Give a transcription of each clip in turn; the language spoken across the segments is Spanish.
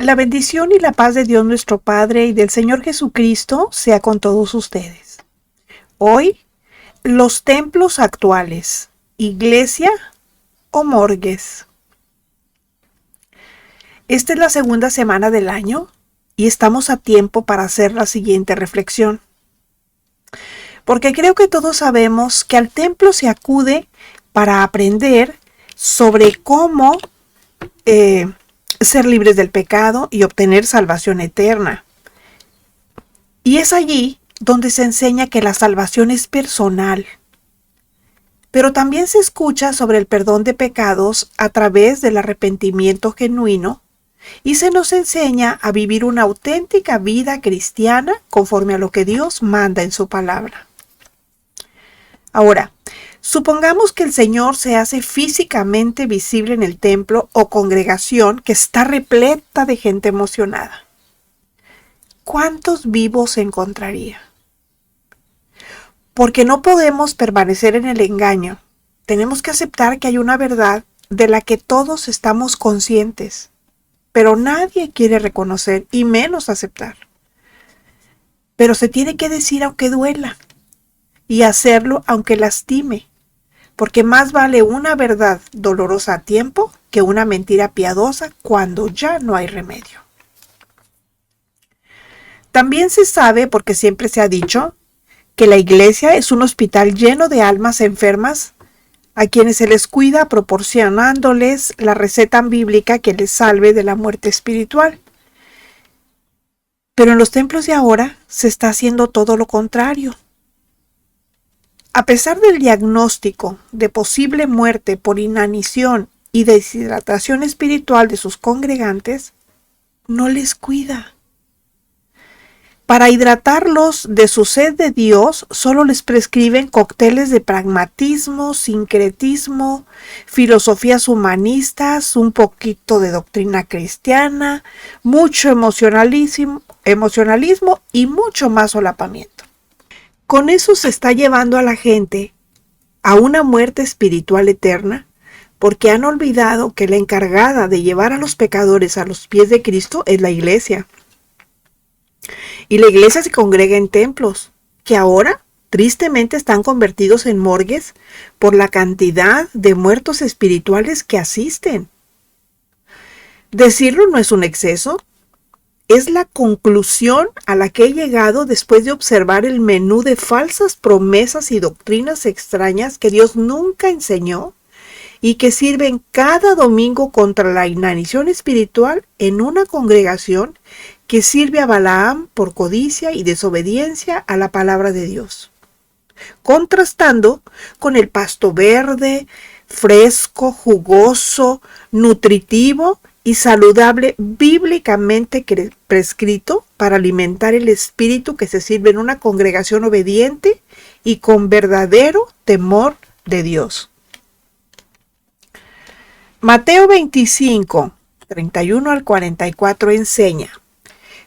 La bendición y la paz de Dios nuestro Padre y del Señor Jesucristo sea con todos ustedes. Hoy, los templos actuales, iglesia o morgues. Esta es la segunda semana del año y estamos a tiempo para hacer la siguiente reflexión. Porque creo que todos sabemos que al templo se acude para aprender sobre cómo ser libres del pecado y obtener salvación eterna. Y es allí donde se enseña que la salvación es personal. Pero también se escucha sobre el perdón de pecados a través del arrepentimiento genuino y se nos enseña a vivir una auténtica vida cristiana conforme a lo que Dios manda en su palabra. Ahora, supongamos que el Señor se hace físicamente visible en el templo o congregación que está repleta de gente emocionada. ¿Cuántos vivos se encontraría? Porque no podemos permanecer en el engaño. Tenemos que aceptar que hay una verdad de la que todos estamos conscientes, pero nadie quiere reconocer y menos aceptar. Pero se tiene que decir aunque duela y hacerlo aunque lastime, porque más vale una verdad dolorosa a tiempo que una mentira piadosa cuando ya no hay remedio. También se sabe, porque siempre se ha dicho, que la iglesia es un hospital lleno de almas enfermas a quienes se les cuida proporcionándoles la receta bíblica que les salve de la muerte espiritual. Pero en los templos de ahora se está haciendo todo lo contrario. A pesar del diagnóstico de posible muerte por inanición y deshidratación espiritual de sus congregantes, no les cuida. Para hidratarlos de su sed de Dios, solo les prescriben cócteles de pragmatismo, sincretismo, filosofías humanistas, un poquito de doctrina cristiana, mucho emocionalismo y mucho más solapamiento. Con eso se está llevando a la gente a una muerte espiritual eterna, porque han olvidado que la encargada de llevar a los pecadores a los pies de Cristo es la iglesia. Y la iglesia se congrega en templos, que ahora tristemente están convertidos en morgues por la cantidad de muertos espirituales que asisten. Decirlo no es un exceso, es la conclusión a la que he llegado después de observar el menú de falsas promesas y doctrinas extrañas que Dios nunca enseñó y que sirven cada domingo contra la inanición espiritual en una congregación que sirve a Balaam por codicia y desobediencia a la palabra de Dios, contrastando con el pasto verde, fresco, jugoso, nutritivo y saludable bíblicamente prescrito para alimentar el espíritu que se sirve en una congregación obediente y con verdadero temor de Dios. Mateo 25, 31 al 44 enseña: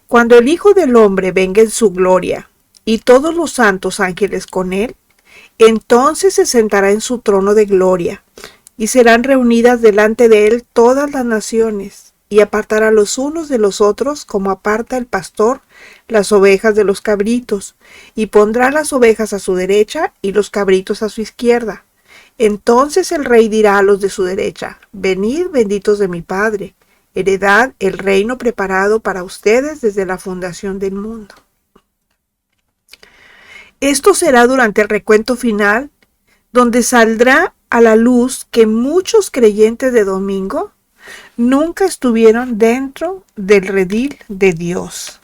cuando el Hijo del Hombre venga en su gloria y todos los santos ángeles con él, entonces se sentará en su trono de gloria y serán reunidas delante de él todas las naciones, y apartará los unos de los otros como aparta el pastor las ovejas de los cabritos, y pondrá las ovejas a su derecha y los cabritos a su izquierda. Entonces el rey dirá a los de su derecha: venid, benditos de mi Padre, heredad el reino preparado para ustedes desde la fundación del mundo. Esto será durante el recuento final, donde saldrá a la luz que muchos creyentes de domingo nunca estuvieron dentro del redil de Dios.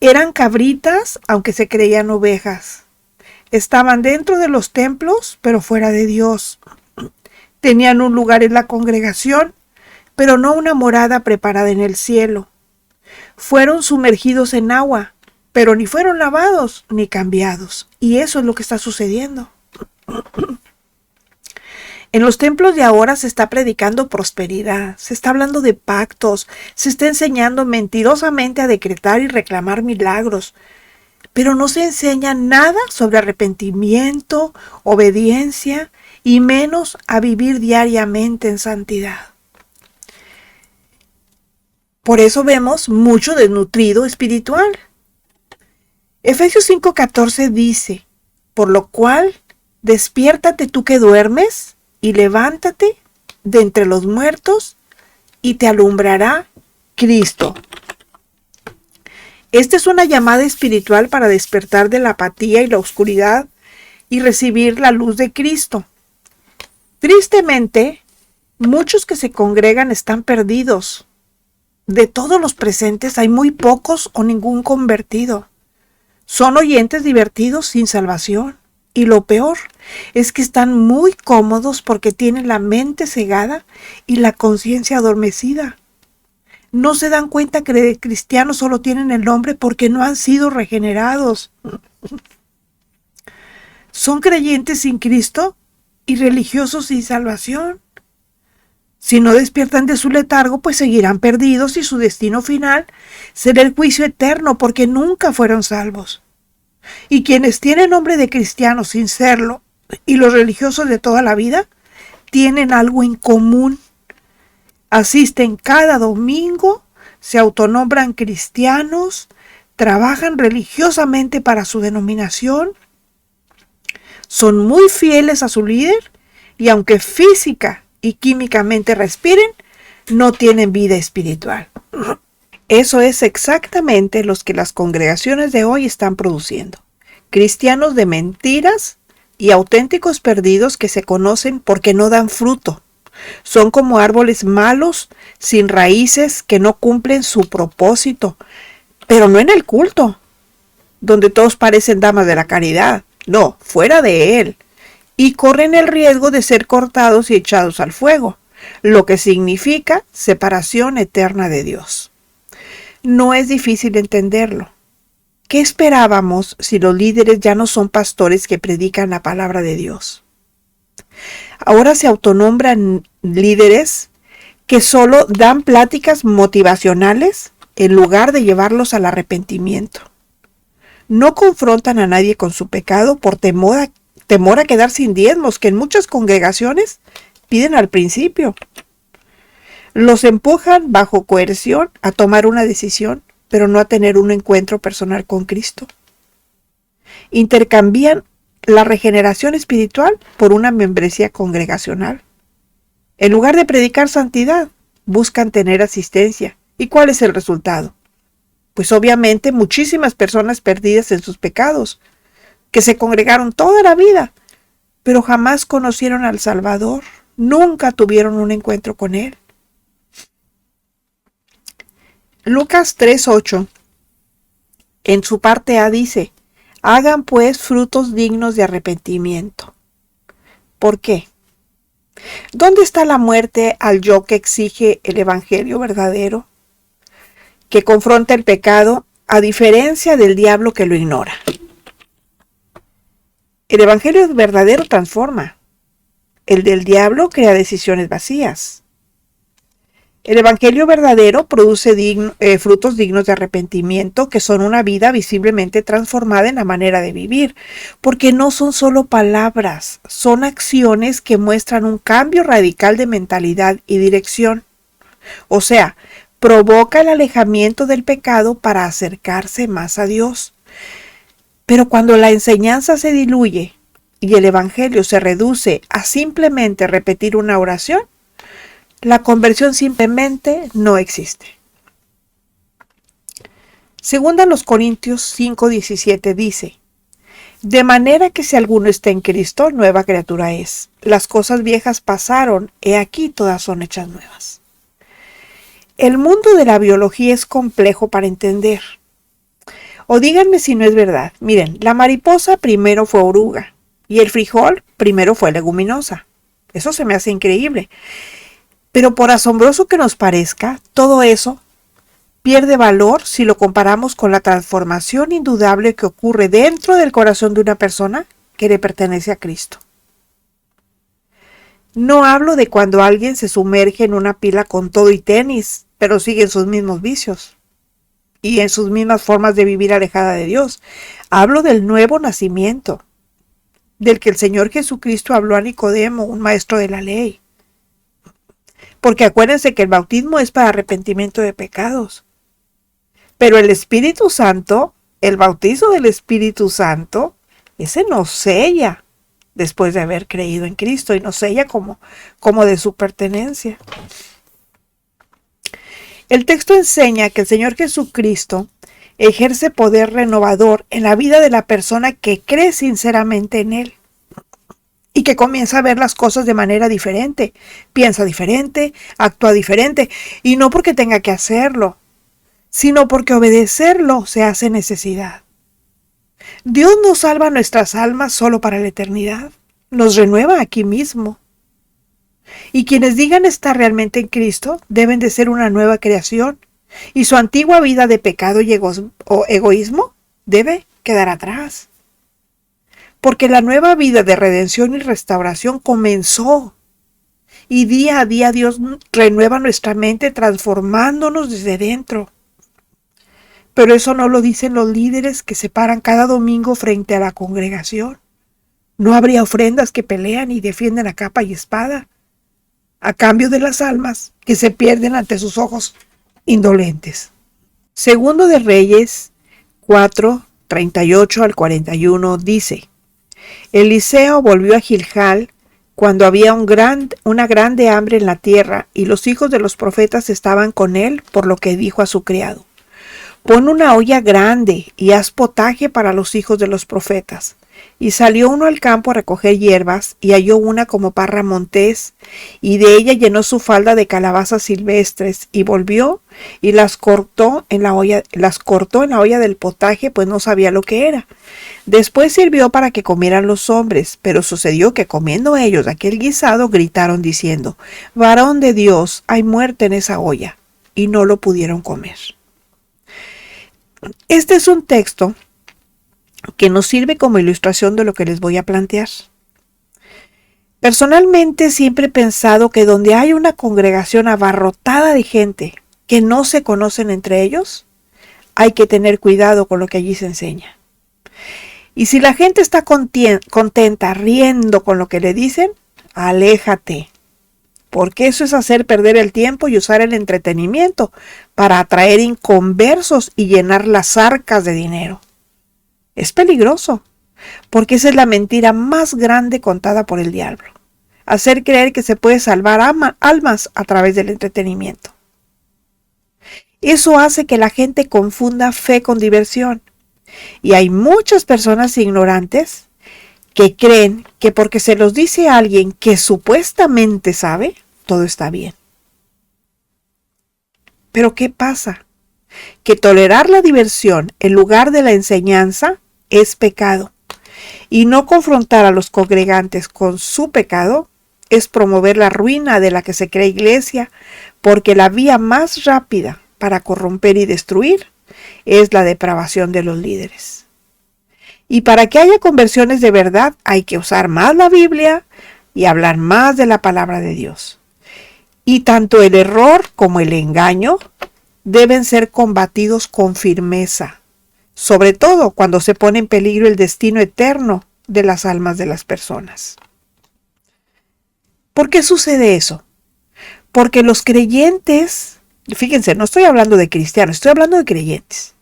Eran cabritas, aunque se creían ovejas. Estaban dentro de los templos, pero fuera de Dios. Tenían un lugar en la congregación, pero no una morada preparada en el cielo. Fueron sumergidos en agua, pero ni fueron lavados ni cambiados. Y eso es lo que está sucediendo. En los templos de ahora se está predicando prosperidad, se está hablando de pactos, se está enseñando mentirosamente a decretar y reclamar milagros, pero no se enseña nada sobre arrepentimiento, obediencia y menos a vivir diariamente en santidad. Por eso vemos mucho desnutrido espiritual. Efesios 5:14 dice, por lo cual, despiértate tú que duermes y levántate de entre los muertos y te alumbrará Cristo. Esta es una llamada espiritual para despertar de la apatía y la oscuridad y recibir la luz de Cristo. Tristemente, muchos que se congregan están perdidos. De todos los presentes hay muy pocos o ningún convertido. Son oyentes divertidos sin salvación. Y lo peor es que están muy cómodos porque tienen la mente cegada y la conciencia adormecida. No se dan cuenta que de cristianos solo tienen el nombre porque no han sido regenerados. Son creyentes sin Cristo y religiosos sin salvación. Si no despiertan de su letargo, pues seguirán perdidos y su destino final será el juicio eterno porque nunca fueron salvos. Y quienes tienen nombre de cristianos sin serlo y los religiosos de toda la vida tienen algo en común. Asisten cada domingo, se autonombran cristianos, trabajan religiosamente para su denominación, son muy fieles a su líder y aunque física y químicamente respiren, no tienen vida espiritual. Eso es exactamente lo que las congregaciones de hoy están produciendo. Cristianos de mentiras y auténticos perdidos que se conocen porque no dan fruto. Son como árboles malos, sin raíces, que no cumplen su propósito. Pero no en el culto, donde todos parecen damas de la caridad. No, fuera de él. Y corren el riesgo de ser cortados y echados al fuego, lo que significa separación eterna de Dios. No es difícil entenderlo. ¿Qué esperábamos si los líderes ya no son pastores que predican la palabra de Dios? Ahora se autonombran líderes que solo dan pláticas motivacionales en lugar de llevarlos al arrepentimiento. No confrontan a nadie con su pecado por temor a quedar sin diezmos, que en muchas congregaciones piden al principio. Los empujan bajo coerción a tomar una decisión, pero no a tener un encuentro personal con Cristo. Intercambian la regeneración espiritual por una membresía congregacional. En lugar de predicar santidad, buscan tener asistencia. ¿Y cuál es el resultado? Pues obviamente muchísimas personas perdidas en sus pecados, que se congregaron toda la vida, pero jamás conocieron al Salvador, nunca tuvieron un encuentro con Él. Lucas 3:8, en su parte A dice, hagan pues frutos dignos de arrepentimiento. ¿Por qué? ¿Dónde está la muerte al yo que exige el evangelio verdadero, que confronta el pecado a diferencia del diablo que lo ignora? El evangelio verdadero transforma. El del diablo crea decisiones vacías. El evangelio verdadero produce frutos dignos de arrepentimiento, que son una vida visiblemente transformada en la manera de vivir, porque no son solo palabras, son acciones que muestran un cambio radical de mentalidad y dirección. O sea, provoca el alejamiento del pecado para acercarse más a Dios. Pero cuando la enseñanza se diluye y el evangelio se reduce a simplemente repetir una oración, la conversión simplemente no existe. Segunda los Corintios 5:17 dice, de manera que si alguno está en Cristo, nueva criatura es. Las cosas viejas pasaron, he aquí todas son hechas nuevas. El mundo de la biología es complejo para entender. O díganme si no es verdad. Miren, la mariposa primero fue oruga y el frijol primero fue leguminosa. Eso se me hace increíble. Pero por asombroso que nos parezca, todo eso pierde valor si lo comparamos con la transformación indudable que ocurre dentro del corazón de una persona que le pertenece a Cristo. No hablo de cuando alguien se sumerge en una pila con todo y tenis, pero sigue en sus mismos vicios y en sus mismas formas de vivir alejada de Dios. Hablo del nuevo nacimiento, del que el Señor Jesucristo habló a Nicodemo, un maestro de la ley. Porque acuérdense que el bautismo es para arrepentimiento de pecados. Pero el Espíritu Santo, el bautizo del Espíritu Santo, ese nos sella después de haber creído en Cristo y nos sella como de su pertenencia. El texto enseña que el Señor Jesucristo ejerce poder renovador en la vida de la persona que cree sinceramente en Él y que comienza a ver las cosas de manera diferente, piensa diferente, actúa diferente, y no porque tenga que hacerlo, sino porque obedecerlo se hace necesidad. Dios no salva nuestras almas solo para la eternidad, nos renueva aquí mismo. Y quienes digan estar realmente en Cristo deben de ser una nueva creación, y su antigua vida de pecado y egoísmo debe quedar atrás. Porque la nueva vida de redención y restauración comenzó, y día a día Dios renueva nuestra mente transformándonos desde dentro. Pero eso no lo dicen los líderes que se paran cada domingo frente a la congregación. No habría ofrendas que pelean y defienden a capa y espada, a cambio de las almas que se pierden ante sus ojos indolentes. Segundo de Reyes 4, 38 al 41 dice: Eliseo volvió a Gilgal cuando había una grande hambre en la tierra, y los hijos de los profetas estaban con él, por lo que dijo a su criado: Pon una olla grande y haz potaje para los hijos de los profetas. Y salió uno al campo a recoger hierbas, y halló una como parra montés, y de ella llenó su falda de calabazas silvestres, y volvió y las cortó en la olla del potaje, pues no sabía lo que era. Después sirvió para que comieran los hombres, pero sucedió que comiendo ellos aquel guisado, gritaron diciendo: Varón de Dios, hay muerte en esa olla, y no lo pudieron comer. Este es un texto que nos sirve como ilustración de lo que les voy a plantear. Personalmente siempre he pensado que donde hay una congregación abarrotada de gente que no se conocen entre ellos, hay que tener cuidado con lo que allí se enseña. Y si la gente está contenta riendo con lo que le dicen, aléjate, porque eso es hacer perder el tiempo y usar el entretenimiento para atraer inconversos y llenar las arcas de dinero. Es peligroso, porque esa es la mentira más grande contada por el diablo: hacer creer que se puede salvar almas a través del entretenimiento. Eso hace que la gente confunda fe con diversión, y hay muchas personas ignorantes que creen que porque se los dice a alguien que supuestamente sabe, todo está bien. Pero ¿qué pasa? Que tolerar la diversión en lugar de la enseñanza es pecado, y no confrontar a los congregantes con su pecado es promover la ruina de la que se cree iglesia, porque la vía más rápida para corromper y destruir es la depravación de los líderes. Y para que haya conversiones de verdad hay que usar más la Biblia y hablar más de la palabra de Dios. Y tanto el error como el engaño deben ser combatidos con firmeza, sobre todo cuando se pone en peligro el destino eterno de las almas de las personas. ¿Por qué sucede eso? Porque los creyentes, fíjense, no estoy hablando de cristianos, estoy hablando de creyentes.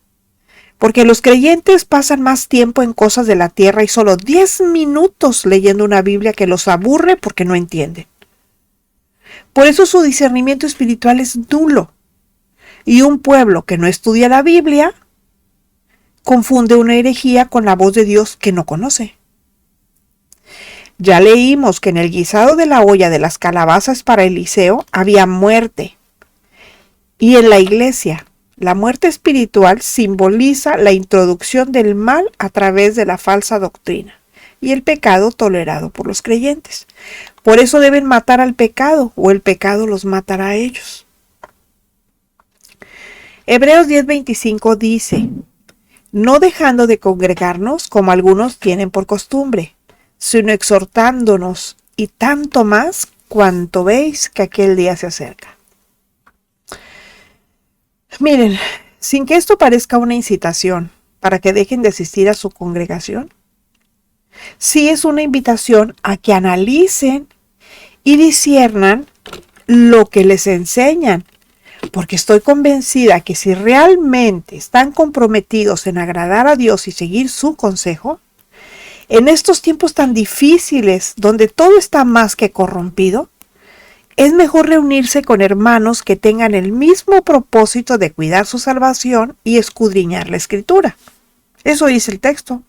Porque los creyentes pasan más tiempo en cosas de la tierra y solo 10 minutos leyendo una Biblia que los aburre porque no entienden. Por eso su discernimiento espiritual es nulo. Y un pueblo que no estudia la Biblia confunde una herejía con la voz de Dios que no conoce. Ya leímos que en el guisado de la olla de las calabazas para Eliseo había muerte. Y en la iglesia, la muerte espiritual simboliza la introducción del mal a través de la falsa doctrina y el pecado tolerado por los creyentes. Por eso deben matar al pecado, o el pecado los matará a ellos. Hebreos 10:25 dice: no dejando de congregarnos como algunos tienen por costumbre, sino exhortándonos, y tanto más cuanto veis que aquel día se acerca. Miren, sin que esto parezca una incitación para que dejen de asistir a su congregación, sí es una invitación a que analicen y disciernan lo que les enseñan, porque estoy convencida que si realmente están comprometidos en agradar a Dios y seguir su consejo, en estos tiempos tan difíciles donde todo está más que corrompido, es mejor reunirse con hermanos que tengan el mismo propósito de cuidar su salvación y escudriñar la Escritura. Eso dice el texto,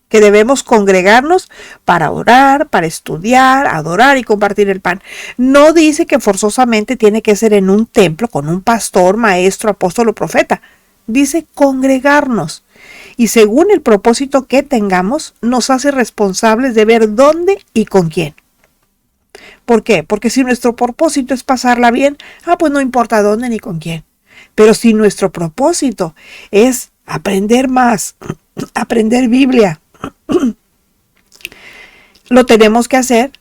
que debemos congregarnos para orar, para estudiar, adorar y compartir el pan. No dice que forzosamente tiene que ser en un templo con un pastor, maestro, apóstol o profeta. Dice congregarnos. Y según el propósito que tengamos, nos hace responsables de ver dónde y con quién. ¿Por qué? Porque si nuestro propósito es pasarla bien, pues no importa dónde ni con quién. Pero si nuestro propósito es aprender más, aprender Biblia, lo tenemos que hacer,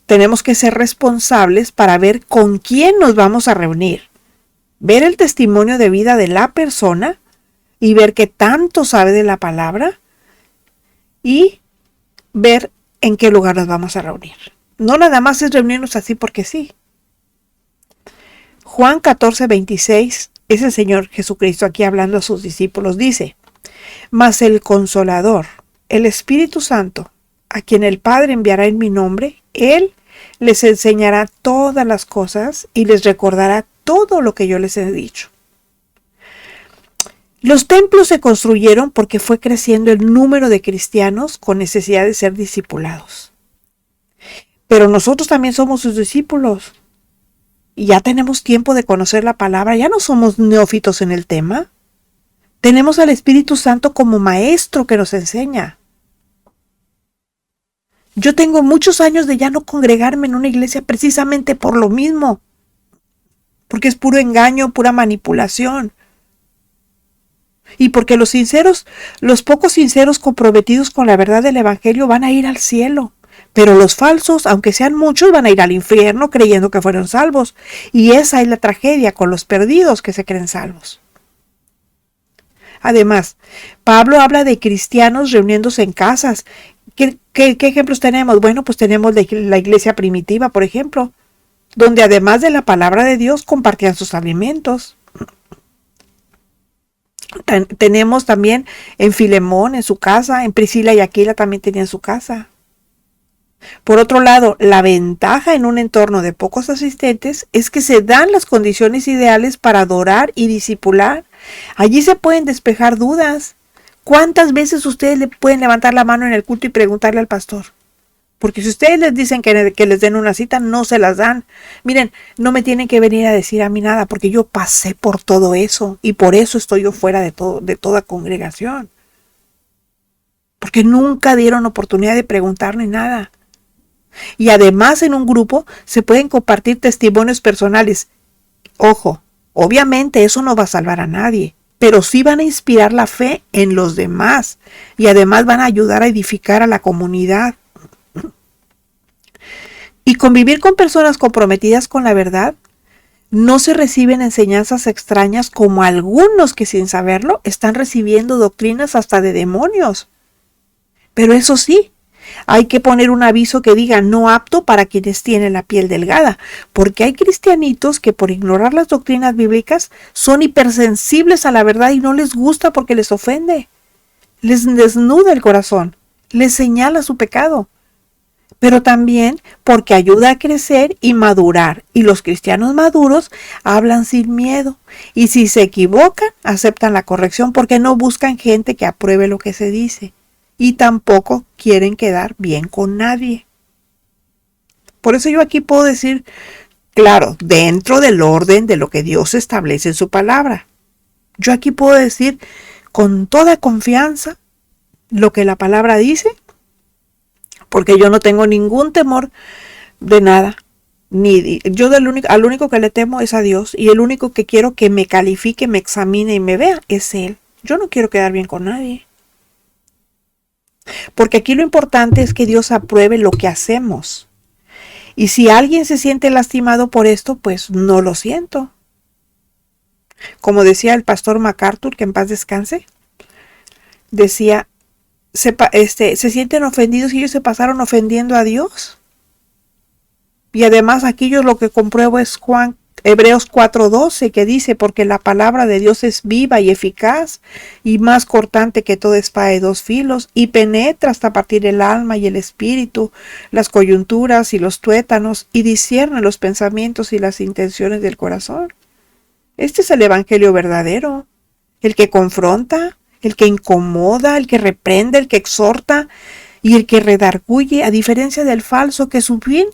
tenemos que ser responsables para ver con quién nos vamos a reunir, ver el testimonio de vida de la persona y ver qué tanto sabe de la palabra y ver en qué lugar nos vamos a reunir. No nada más es reunirnos así porque sí. Juan 14:26, es el Señor Jesucristo aquí hablando a sus discípulos, dice: mas el Consolador, el Espíritu Santo, a quien el Padre enviará en mi nombre, Él les enseñará todas las cosas y les recordará todo lo que yo les he dicho. Los templos se construyeron porque fue creciendo el número de cristianos con necesidad de ser discipulados. Pero nosotros también somos sus discípulos. Y ya tenemos tiempo de conocer la palabra, ya no somos neófitos en el tema. Tenemos al Espíritu Santo como maestro que nos enseña. Yo tengo muchos años de ya no congregarme en una iglesia precisamente por lo mismo. Porque es puro engaño, pura manipulación. Y porque los pocos sinceros comprometidos con la verdad del Evangelio van a ir al cielo. Pero los falsos, aunque sean muchos, van a ir al infierno creyendo que fueron salvos. Y esa es la tragedia con los perdidos que se creen salvos. Además, Pablo habla de cristianos reuniéndose en casas. ¿Qué ejemplos tenemos? Bueno, pues tenemos la iglesia primitiva, por ejemplo, donde además de la palabra de Dios compartían sus alimentos. Tenemos también en Filemón, en su casa, en Priscila y Aquila también tenían su casa. Por otro lado, la ventaja en un entorno de pocos asistentes es que se dan las condiciones ideales para adorar y discipular. Allí se pueden despejar dudas. ¿Cuántas veces ustedes le pueden levantar la mano en el culto y preguntarle al pastor? Porque si ustedes les dicen que les den una cita, no se las dan. Miren, no me tienen que venir a decir a mí nada, porque yo pasé por todo eso y por eso estoy yo fuera de toda congregación. Porque nunca dieron oportunidad de preguntar ni nada. Y además en un grupo se pueden compartir testimonios personales. Ojo, obviamente eso no va a salvar a nadie, pero sí van a inspirar la fe en los demás y además van a ayudar a edificar a la comunidad. Y convivir con personas comprometidas con la verdad, no se reciben enseñanzas extrañas como algunos que sin saberlo están recibiendo doctrinas hasta de demonios. Pero eso sí, hay que poner un aviso que diga no apto para quienes tienen la piel delgada, porque hay cristianitos que por ignorar las doctrinas bíblicas son hipersensibles a la verdad y no les gusta porque les ofende. Les desnuda el corazón, les señala su pecado, pero también porque ayuda a crecer y madurar. Y los cristianos maduros hablan sin miedo y si se equivocan aceptan la corrección porque no buscan gente que apruebe lo que se dice. Y tampoco quieren quedar bien con nadie. Por eso yo aquí puedo decir, claro, dentro del orden de lo que Dios establece en su palabra. Yo aquí puedo decir con toda confianza lo que la palabra dice, porque yo no tengo ningún temor de nada. Yo al único que le temo es a Dios, y el único que quiero que me califique, me examine y me vea es Él. Yo no quiero quedar bien con nadie. Porque aquí lo importante es que Dios apruebe lo que hacemos. Y si alguien se siente lastimado por esto, pues no lo siento. Como decía el pastor MacArthur, que en paz descanse, decía, se sienten ofendidos y ellos se pasaron ofendiendo a Dios. Y además aquí yo lo que compruebo es Hebreos 4:12, que dice, porque la palabra de Dios es viva y eficaz y más cortante que toda espada de dos filos y penetra hasta partir el alma y el espíritu, las coyunturas y los tuétanos y discierne los pensamientos y las intenciones del corazón. Este es el evangelio verdadero, el que confronta, el que incomoda, el que reprende, el que exhorta y el que redarguye, a diferencia del falso, que su fin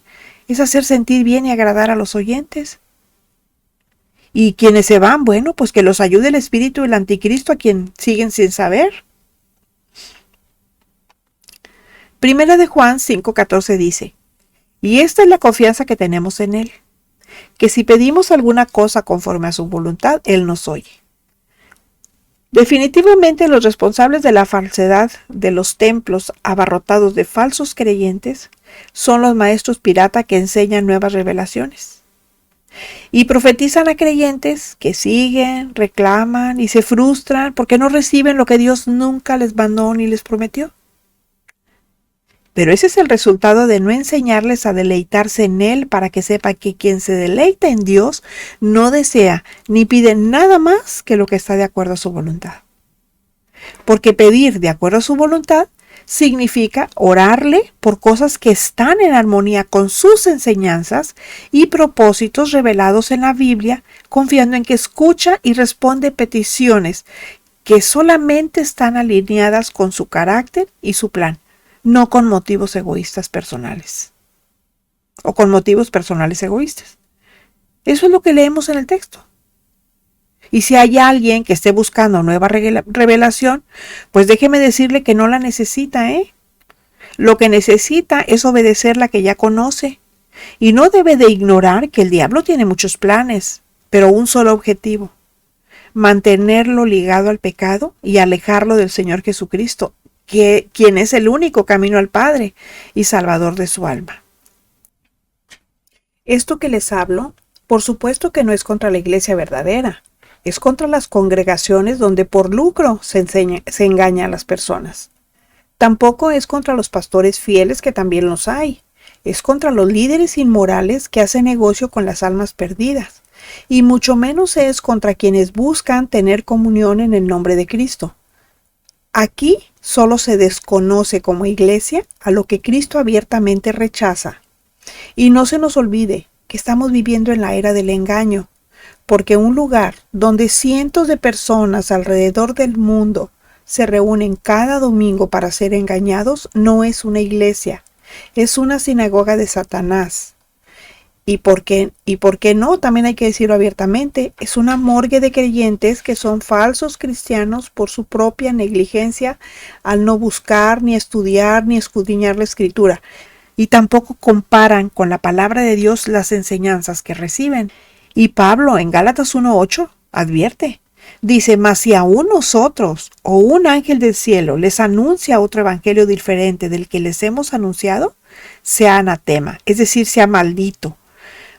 es hacer sentir bien y agradar a los oyentes. Y quienes se van, bueno, pues que los ayude el espíritu del anticristo, a quien siguen sin saber. Primera de Juan 5:14 dice, y esta es la confianza que tenemos en él, que si pedimos alguna cosa conforme a su voluntad, él nos oye. Definitivamente los responsables de la falsedad de los templos abarrotados de falsos creyentes son los maestros pirata que enseñan nuevas revelaciones. Y profetizan a creyentes que siguen, reclaman y se frustran porque no reciben lo que Dios nunca les mandó ni les prometió. Pero ese es el resultado de no enseñarles a deleitarse en Él, para que sepa que quien se deleita en Dios no desea ni pide nada más que lo que está de acuerdo a su voluntad. Porque pedir de acuerdo a su voluntad significa orarle por cosas que están en armonía con sus enseñanzas y propósitos revelados en la Biblia, confiando en que escucha y responde peticiones que solamente están alineadas con su carácter y su plan, no con motivos egoístas personales o con motivos personales egoístas. Eso es lo que leemos en el texto. Y si hay alguien que esté buscando nueva revelación, pues déjeme decirle que no la necesita, ¿eh? Lo que necesita es obedecer la que ya conoce. Y no debe de ignorar que el diablo tiene muchos planes, pero un solo objetivo: mantenerlo ligado al pecado y alejarlo del Señor Jesucristo, quien es el único camino al Padre y Salvador de su alma. Esto que les hablo, por supuesto que no es contra la iglesia verdadera. Es contra las congregaciones donde por lucro se engaña a las personas. Tampoco es contra los pastores fieles, que también los hay. Es contra los líderes inmorales que hacen negocio con las almas perdidas. Y mucho menos es contra quienes buscan tener comunión en el nombre de Cristo. Aquí solo se desconoce como iglesia a lo que Cristo abiertamente rechaza. Y no se nos olvide que estamos viviendo en la era del engaño, porque un lugar donde cientos de personas alrededor del mundo se reúnen cada domingo para ser engañados no es una iglesia, es una sinagoga de Satanás. ¿Y por qué no? También hay que decirlo abiertamente, es una morgue de creyentes que son falsos cristianos por su propia negligencia al no buscar, ni estudiar, ni escudriñar la Escritura, y tampoco comparan con la palabra de Dios las enseñanzas que reciben. Y Pablo en Gálatas 1:8 advierte, dice, mas si aún nosotros o un ángel del cielo les anuncia otro evangelio diferente del que les hemos anunciado, sea anatema, es decir, sea maldito.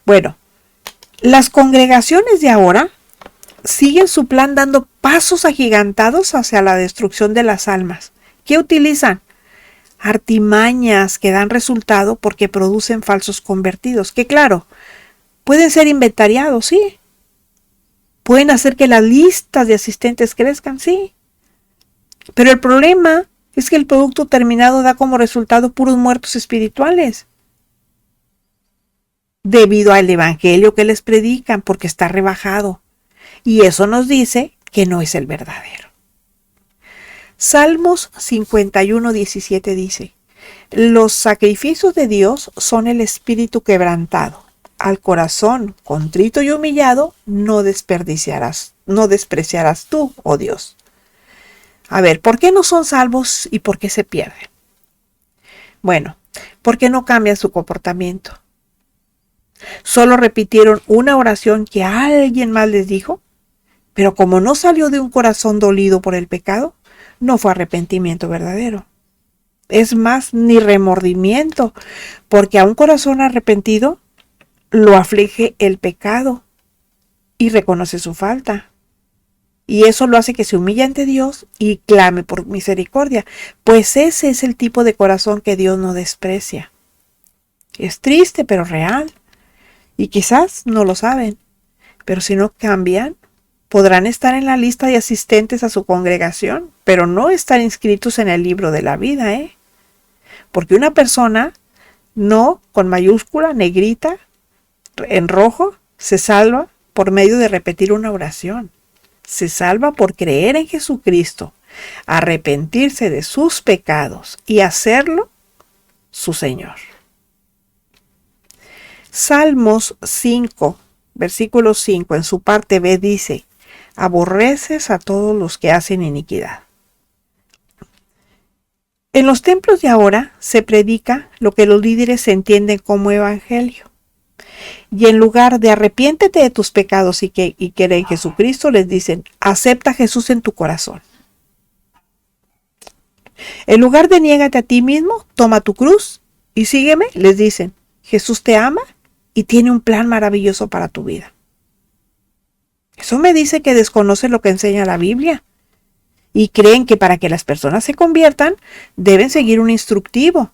Bueno, las congregaciones de ahora siguen su plan dando pasos agigantados hacia la destrucción de las almas. ¿Qué utilizan? Artimañas que dan resultado porque producen falsos convertidos, que claro, pueden ser inventariados, sí. Pueden hacer que las listas de asistentes crezcan, sí. Pero el problema es que el producto terminado da como resultado puros muertos espirituales, debido al evangelio que les predican, porque está rebajado. Y eso nos dice que no es el verdadero. Salmos 51:17 dice, los sacrificios de Dios son el espíritu quebrantado. Al corazón contrito y humillado no despreciarás tú, oh Dios. A ver, ¿por qué no son salvos y por qué se pierden? Bueno, porque no cambian su comportamiento. Solo repitieron una oración que alguien más les dijo, pero como no salió de un corazón dolido por el pecado, no fue arrepentimiento verdadero. Es más, ni remordimiento, porque a un corazón arrepentido lo aflige el pecado y reconoce su falta. Y eso lo hace que se humille ante Dios y clame por misericordia, pues ese es el tipo de corazón que Dios no desprecia. Es triste, pero real. Y quizás no lo saben, pero si no cambian, podrán estar en la lista de asistentes a su congregación, pero no estar inscritos en el libro de la vida, ¿eh? Porque una persona, no con mayúscula, negrita, en rojo, se salva por medio de repetir una oración. Se salva por creer en Jesucristo, arrepentirse de sus pecados y hacerlo su Señor. Salmos 5, versículo 5, en su parte B dice: aborreces a todos los que hacen iniquidad. En los templos de ahora se predica lo que los líderes entienden como evangelio. Y en lugar de arrepiéntete de tus pecados y cree en Jesucristo, les dicen: acepta a Jesús en tu corazón. En lugar de niégate a ti mismo, toma tu cruz y sígueme, les dicen: Jesús te ama y tiene un plan maravilloso para tu vida. Eso me dice que desconoce lo que enseña la Biblia y creen que para que las personas se conviertan deben seguir un instructivo,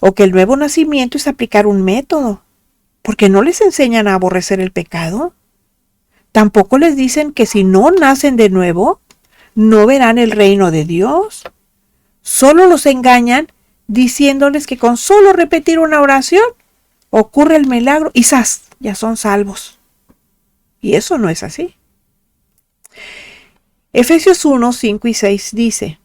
o que el nuevo nacimiento es aplicar un método, porque no les enseñan a aborrecer el pecado. Tampoco les dicen que si no nacen de nuevo, no verán el reino de Dios. Solo los engañan diciéndoles que con solo repetir una oración ocurre el milagro y ¡zas!, ya son salvos. Y eso no es así. Efesios 1, 5 y 6 dice: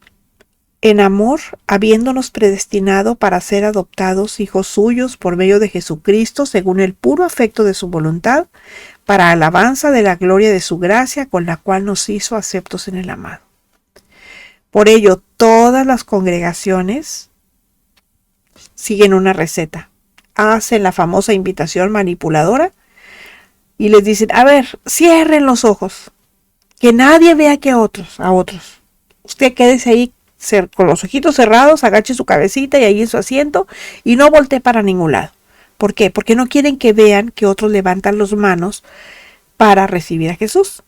en amor, habiéndonos predestinado para ser adoptados hijos suyos por medio de Jesucristo, según el puro afecto de su voluntad, para alabanza de la gloria de su gracia, con la cual nos hizo aceptos en el amado. Por ello, todas las congregaciones siguen una receta. Hacen la famosa invitación manipuladora y les dicen: a ver, cierren los ojos, que nadie vea que a otros. Usted quédese ahí con los ojitos cerrados, agache su cabecita y ahí en su asiento y no voltee para ningún lado. ¿Por qué? Porque no quieren que vean que otros levantan las manos para recibir a Jesús.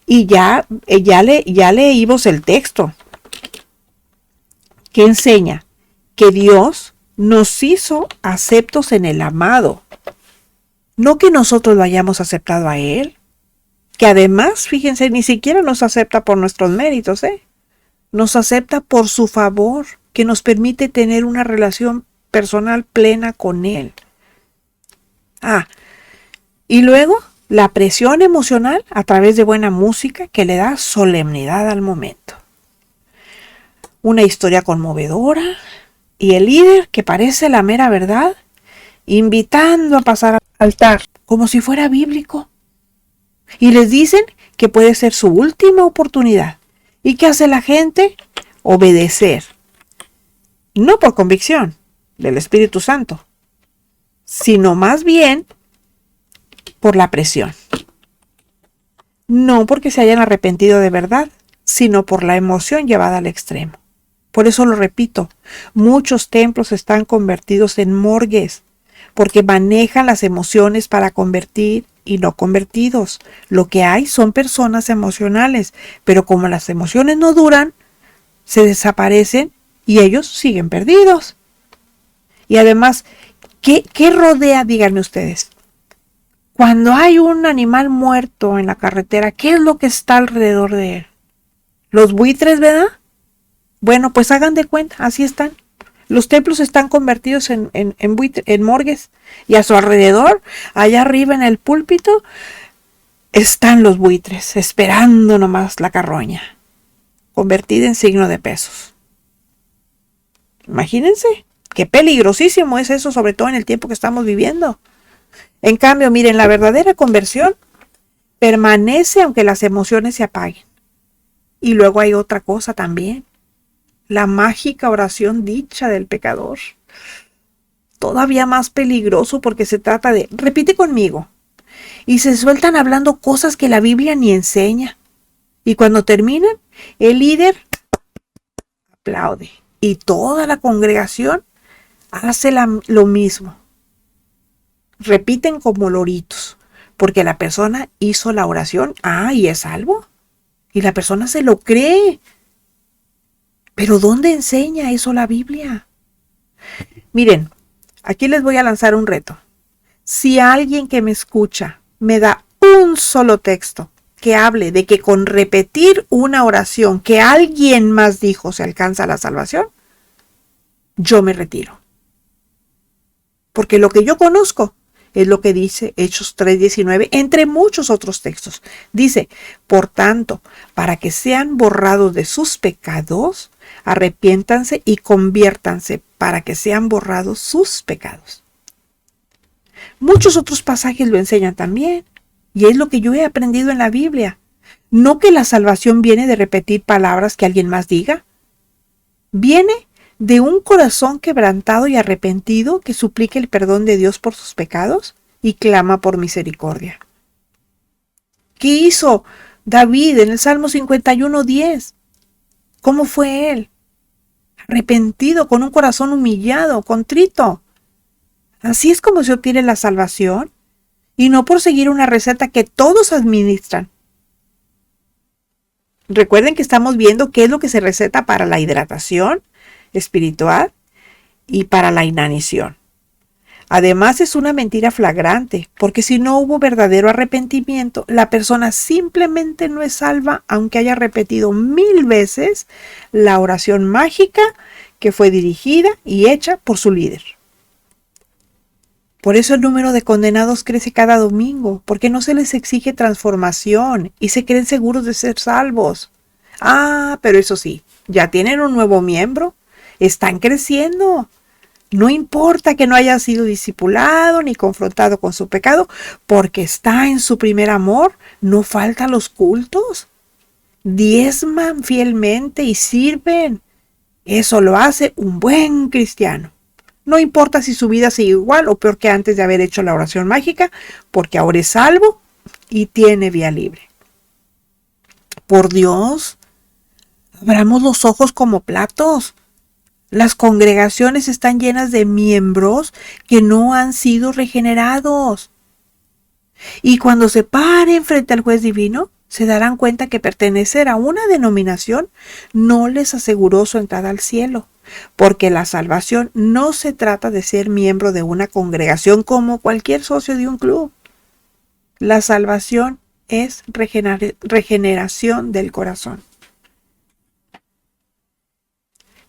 Y ya leímos el texto que enseña que Dios nos hizo aceptos en el amado. No que nosotros lo hayamos aceptado a Él, que además, fíjense, ni siquiera nos acepta por nuestros méritos, nos acepta por su favor, que nos permite tener una relación personal plena con Él. Y luego la presión emocional a través de buena música que le da solemnidad al momento. Una historia conmovedora y el líder que parece la mera verdad, invitando a pasar al altar como si fuera bíblico. Y les dicen que puede ser su última oportunidad. ¿Y qué hace la gente? Obedecer. No por convicción del Espíritu Santo, sino más bien por la presión. No porque se hayan arrepentido de verdad, sino por la emoción llevada al extremo. Por eso lo repito, muchos templos están convertidos en morgues, porque manejan las emociones para convertir y no convertidos. Lo que hay son personas emocionales, pero como las emociones no duran, se desaparecen y ellos siguen perdidos. Y además, ¿qué rodea? Díganme ustedes. Cuando hay un animal muerto en la carretera, ¿qué es lo que está alrededor de él? Los buitres, ¿verdad? Bueno, pues hagan de cuenta, así están. Los templos están convertidos en morgues, y a su alrededor, allá arriba en el púlpito, están los buitres, esperando nomás la carroña, convertida en signo de pesos. Imagínense, qué peligrosísimo es eso, sobre todo en el tiempo que estamos viviendo. En cambio, miren, la verdadera conversión permanece aunque las emociones se apaguen. Y luego hay otra cosa también. La mágica oración dicha del pecador. Todavía más peligroso porque se trata de, repite conmigo, y se sueltan hablando cosas que la Biblia ni enseña. Y cuando terminan, el líder aplaude y toda la congregación hace lo mismo. Repiten como loritos, porque la persona hizo la oración, y es salvo. Y la persona se lo cree. Pero ¿dónde enseña eso la Biblia? Miren, Aquí les voy a lanzar un reto. Si alguien que me escucha me da un solo texto que hable de que con repetir una oración que alguien más dijo se alcanza la salvación, yo me retiro. Porque lo que yo conozco es lo que dice Hechos 3:19, entre muchos otros textos. Dice, por tanto, para que sean borrados de sus pecados, arrepiéntanse y conviértanse para que sean borrados sus pecados. Muchos otros pasajes lo enseñan también, y es lo que yo he aprendido en la Biblia. No que la salvación viene de repetir palabras que alguien más diga. Viene de un corazón quebrantado y arrepentido que suplique el perdón de Dios por sus pecados y clama por misericordia. ¿Qué hizo David en el Salmo 51:10? ¿Cómo fue él? Arrepentido, con un corazón humillado, contrito. Así es como se obtiene la salvación, y no por seguir una receta que todos administran. Recuerden que estamos viendo qué es lo que se receta para la hidratación espiritual y para la inanición. Además, es una mentira flagrante, porque si no hubo verdadero arrepentimiento, la persona simplemente no es salva, aunque haya repetido 1000 veces la oración mágica que fue dirigida y hecha por su líder. Por eso el número de condenados crece cada domingo, porque no se les exige transformación y se creen seguros de ser salvos. Pero eso sí, ya tienen un nuevo miembro, están creciendo. No importa que no haya sido discipulado ni confrontado con su pecado, porque está en su primer amor, no faltan los cultos. Diezman fielmente y sirven. Eso lo hace un buen cristiano. No importa si su vida sigue igual o peor que antes de haber hecho la oración mágica, porque ahora es salvo y tiene vía libre. Por Dios, abramos los ojos como platos. Las congregaciones están llenas de miembros que no han sido regenerados. Y cuando se paren frente al juez divino, se darán cuenta que pertenecer a una denominación no les aseguró su entrada al cielo. Porque la salvación no se trata de ser miembro de una congregación como cualquier socio de un club. La salvación es regeneración del corazón.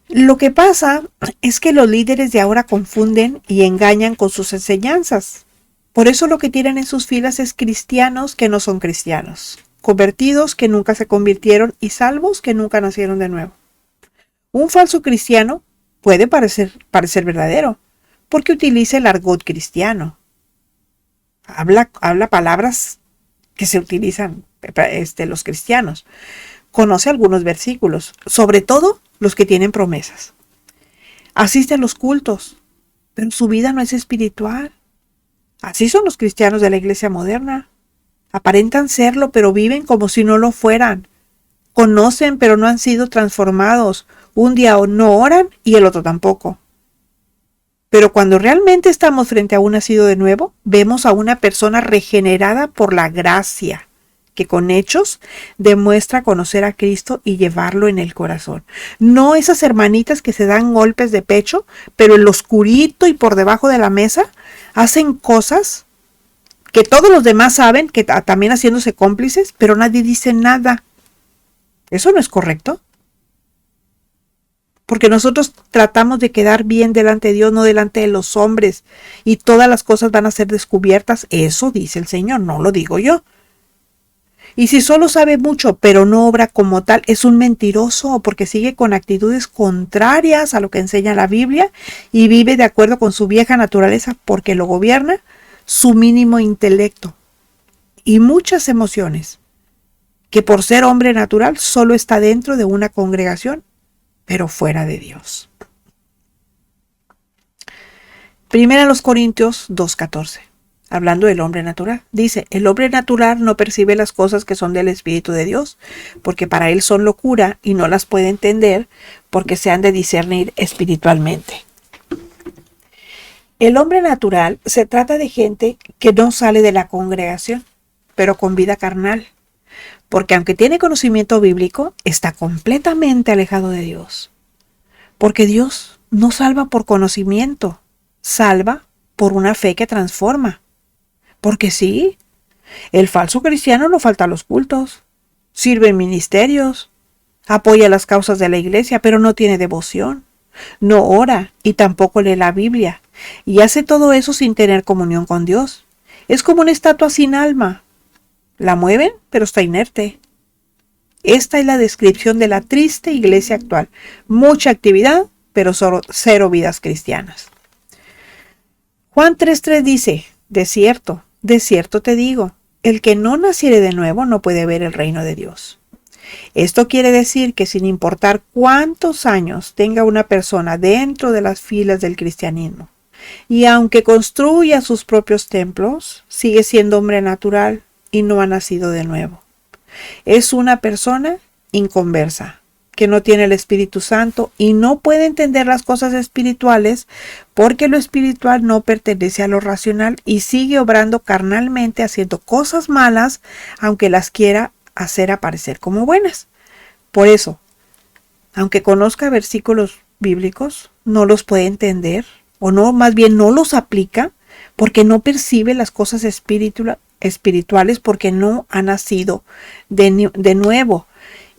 Lo que pasa es que los líderes de ahora confunden y engañan con sus enseñanzas. Por eso lo que tienen en sus filas es cristianos que no son cristianos, convertidos que nunca se convirtieron y salvos que nunca nacieron de nuevo. Un falso cristiano puede parecer verdadero, porque utiliza el argot cristiano. Habla palabras que se utilizan los cristianos. Conoce algunos versículos, sobre todo los que tienen promesas. Asiste a los cultos, pero su vida no es espiritual. Así son los cristianos de la iglesia moderna. Aparentan serlo, pero viven como si no lo fueran. Conocen, pero no han sido transformados. Un día no oran y el otro tampoco. Pero cuando realmente estamos frente a un nacido de nuevo, vemos a una persona regenerada por la gracia, que con hechos demuestra conocer a Cristo y llevarlo en el corazón. No esas hermanitas que se dan golpes de pecho, pero en lo oscurito y por debajo de la mesa hacen cosas que todos los demás saben, que también haciéndose cómplices, pero nadie dice nada. ¿Eso no es correcto? Porque nosotros tratamos de quedar bien delante de Dios, no delante de los hombres, y todas las cosas van a ser descubiertas. Eso dice el Señor, no lo digo yo. Y si solo sabe mucho, pero no obra como tal, es un mentiroso, porque sigue con actitudes contrarias a lo que enseña la Biblia y vive de acuerdo con su vieja naturaleza, porque lo gobierna su mínimo intelecto y muchas emociones, que por ser hombre natural solo está dentro de una congregación, pero fuera de Dios. Primera los Corintios 2:14. Hablando del hombre natural, dice, el hombre natural no percibe las cosas que son del Espíritu de Dios, porque para él son locura y no las puede entender, porque se han de discernir espiritualmente. El hombre natural se trata de gente que no sale de la congregación, pero con vida carnal, porque aunque tiene conocimiento bíblico, está completamente alejado de Dios, porque Dios no salva por conocimiento, salva por una fe que transforma. Porque sí, el falso cristiano no falta a los cultos, sirve en ministerios, apoya las causas de la iglesia, pero no tiene devoción, no ora y tampoco lee la Biblia, y hace todo eso sin tener comunión con Dios. Es como una estatua sin alma. La mueven, pero está inerte. Esta es la descripción de la triste iglesia actual. Mucha actividad, pero solo cero vidas cristianas. Juan 3:3 dice, de cierto te digo, el que no naciere de nuevo no puede ver el reino de Dios. Esto quiere decir que sin importar cuántos años tenga una persona dentro de las filas del cristianismo, y aunque construya sus propios templos, sigue siendo hombre natural y no ha nacido de nuevo. Es una persona inconversa, que no tiene el Espíritu Santo y no puede entender las cosas espirituales porque lo espiritual no pertenece a lo racional y sigue obrando carnalmente, haciendo cosas malas, aunque las quiera hacer aparecer como buenas. Por eso, aunque conozca versículos bíblicos, no los puede entender, o no, más bien no los aplica, porque no percibe las cosas espirituales, porque no ha nacido de nuevo.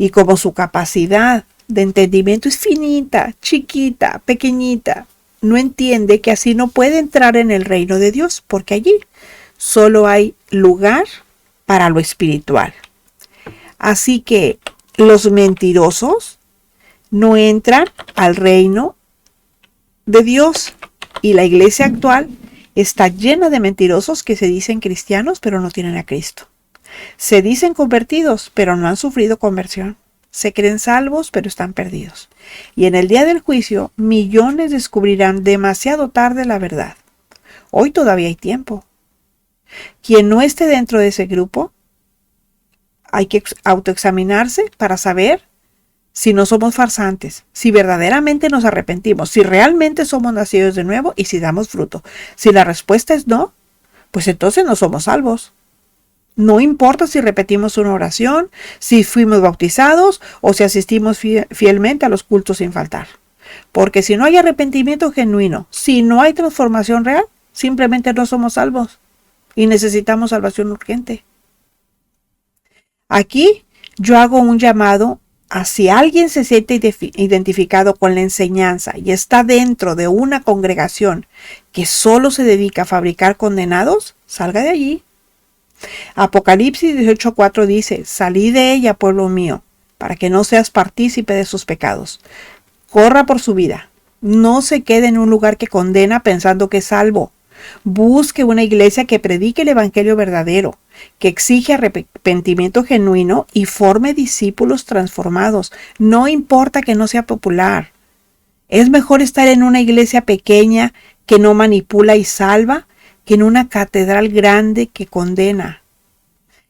Y como su capacidad de entendimiento es finita, chiquita, pequeñita, no entiende que así no puede entrar en el reino de Dios, porque allí solo hay lugar para lo espiritual. Así que los mentirosos no entran al reino de Dios, y la iglesia actual está llena de mentirosos que se dicen cristianos pero no tienen a Cristo. Se dicen convertidos pero no han sufrido conversión. Se creen salvos pero están perdidos. Y en el día del juicio millones descubrirán demasiado tarde la verdad. Hoy todavía hay tiempo. Quien no esté dentro de ese grupo, hay que autoexaminarse para saber si no somos farsantes, si verdaderamente nos arrepentimos, si realmente somos nacidos de nuevo y si damos fruto. Si la respuesta es no, pues entonces no somos salvos. No importa si repetimos una oración, si fuimos bautizados o si asistimos fielmente a los cultos sin faltar. Porque si no hay arrepentimiento genuino, si no hay transformación real, simplemente no somos salvos y necesitamos salvación urgente. Aquí yo hago un llamado a si alguien se siente identificado con la enseñanza y está dentro de una congregación que solo se dedica a fabricar condenados, salga de allí. Apocalipsis 18:4 dice, salí de ella, pueblo mío, para que no seas partícipe de sus pecados. Corra por su vida. No se quede en un lugar que condena pensando que es salvo. Busque una iglesia que predique el evangelio verdadero, que exige arrepentimiento genuino y forme discípulos transformados. No importa que no sea popular. Es mejor estar en una iglesia pequeña que no manipula y salva que en una catedral grande que condena.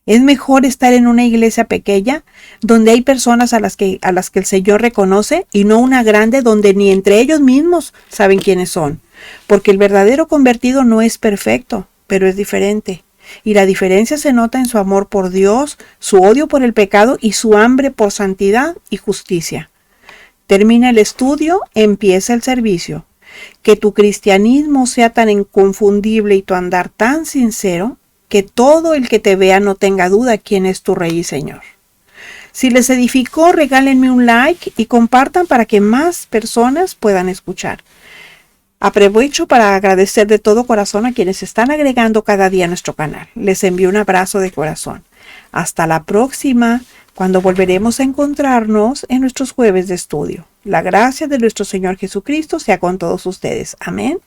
Es mejor estar en una iglesia pequeña donde hay personas a las que el Señor reconoce y no una grande donde ni entre ellos mismos saben quiénes son. Porque el verdadero convertido no es perfecto, pero es diferente. Y la diferencia se nota en su amor por Dios, su odio por el pecado y su hambre por santidad y justicia. Termina el estudio, empieza el servicio. Que tu cristianismo sea tan inconfundible y tu andar tan sincero, que todo el que te vea no tenga duda quién es tu Rey y Señor. Si les edificó, regálenme un like y compartan para que más personas puedan escuchar. Aprovecho para agradecer de todo corazón a quienes están agregando cada día a nuestro canal. Les envío un abrazo de corazón. Hasta la próxima, cuando volveremos a encontrarnos en nuestros jueves de estudio. La gracia de nuestro Señor Jesucristo sea con todos ustedes. Amén